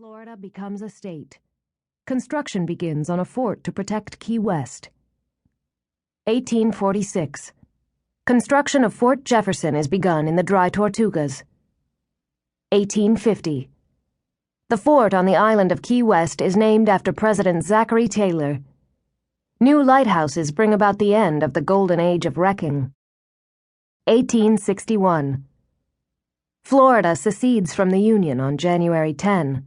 Florida becomes a state. Construction begins on a fort to protect Key West. 1846. Construction of Fort Jefferson is begun in the Dry Tortugas. 1850. The fort on the island of Key West is named after President Zachary Taylor. New lighthouses bring about the end of the golden age of wrecking. 1861. Florida secedes from the Union on January 10.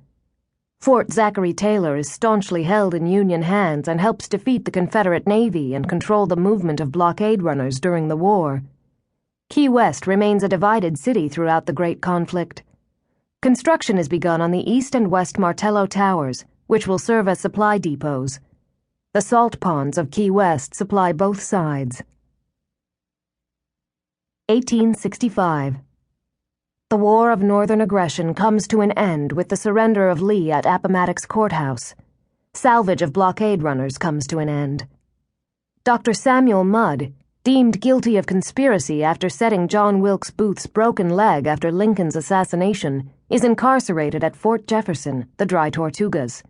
Fort Zachary Taylor is staunchly held in Union hands and helps defeat the Confederate Navy and control the movement of blockade runners during the war. Key West remains a divided city throughout the Great Conflict. Construction is begun on the east and west Martello Towers, which will serve as supply depots. The salt ponds of Key West supply both sides. 1865. The War of Northern Aggression comes to an end with the surrender of Lee at Appomattox Courthouse. Salvage of blockade runners comes to an end. Dr. Samuel Mudd, deemed guilty of conspiracy after setting John Wilkes Booth's broken leg after Lincoln's assassination, is incarcerated at Fort Jefferson, the Dry Tortugas.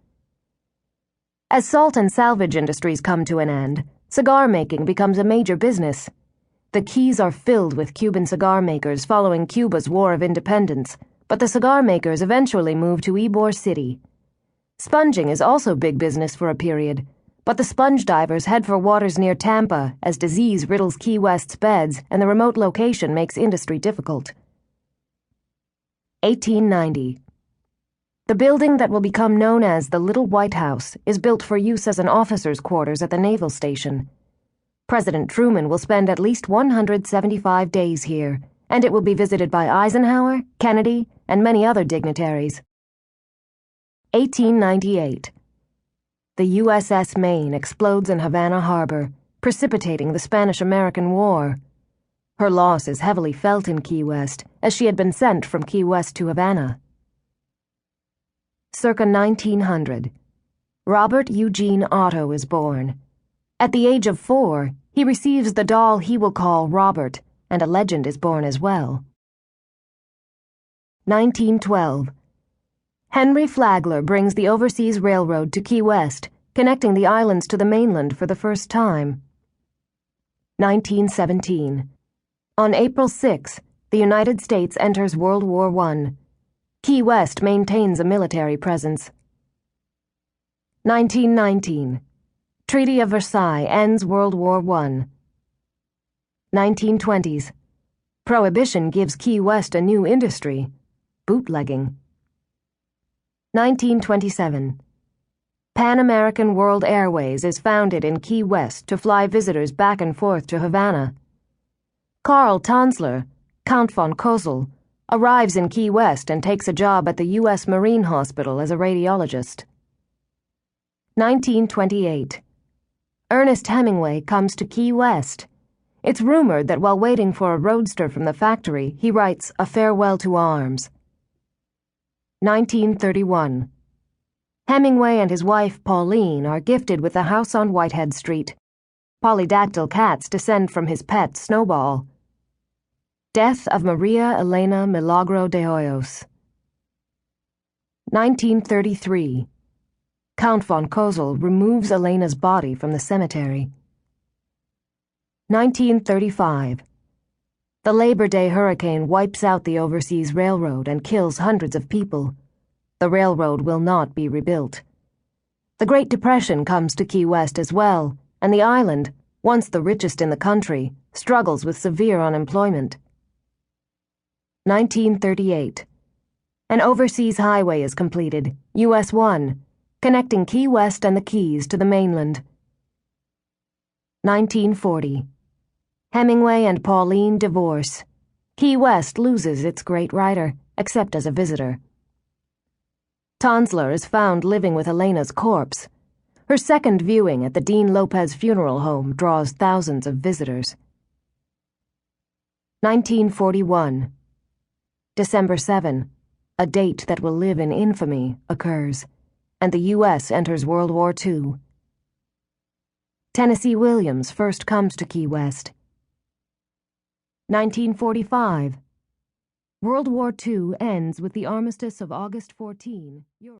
As salt and salvage industries come to an end, cigar making becomes a major business. The Keys are filled with Cuban cigar makers following Cuba's War of Independence, but the cigar makers eventually move to Ybor City. Sponging is also big business for a period, but the sponge divers head for waters near Tampa as disease riddles Key West's beds and the remote location makes industry difficult. 1890. The building that will become known as the Little White House is built for use as an officer's quarters at the naval station. President Truman will spend at least 175 days here, and it will be visited by Eisenhower, Kennedy, and many other dignitaries. 1898. The USS Maine explodes in Havana Harbor, precipitating the Spanish-American War. Her loss is heavily felt in Key West, as she had been sent from Key West to Havana. Circa 1900. Robert Eugene Otto is born. At the age of 4, he receives the doll he will call Robert, and a legend is born as well. 1912. Henry Flagler brings the Overseas Railroad to Key West, connecting the islands to the mainland for the first time. 1917. On April 6, the United States enters World War I. Key West maintains a military presence. 1919. Treaty of Versailles ends World War I. 1920s. Prohibition gives Key West a new industry, bootlegging. 1927. Pan American World Airways is founded in Key West to fly visitors back and forth to Havana. Karl Tanzler, Count von Cosel, arrives in Key West and takes a job at the U.S. Marine Hospital as a radiologist. 1928. Ernest Hemingway comes to Key West. It's rumored that while waiting for a roadster from the factory, he writes A Farewell to Arms. 1931. Hemingway and his wife, Pauline, are gifted with a house on Whitehead Street. Polydactyl cats descend from his pet, Snowball. Death of Maria Elena Milagro de Hoyos. 1933. Count von Cosel removes Elena's body from the cemetery. 1935. The Labor Day hurricane wipes out the Overseas Railroad and kills hundreds of people. The railroad will not be rebuilt. The Great Depression comes to Key West as well, and the island, once the richest in the country, struggles with severe unemployment. 1938. An overseas highway is completed, US 1, connecting Key West and the Keys to the mainland. 1940. Hemingway and Pauline divorce. Key West loses its great writer, except as a visitor. Tanzler is found living with Elena's corpse. Her second viewing at the Dean Lopez Funeral Home draws thousands of visitors. 1941. December 7, a date that will live in infamy, occurs, and the U.S. enters World War II. Tennessee Williams first comes to Key West. 1945. World War II ends with the armistice of August 14.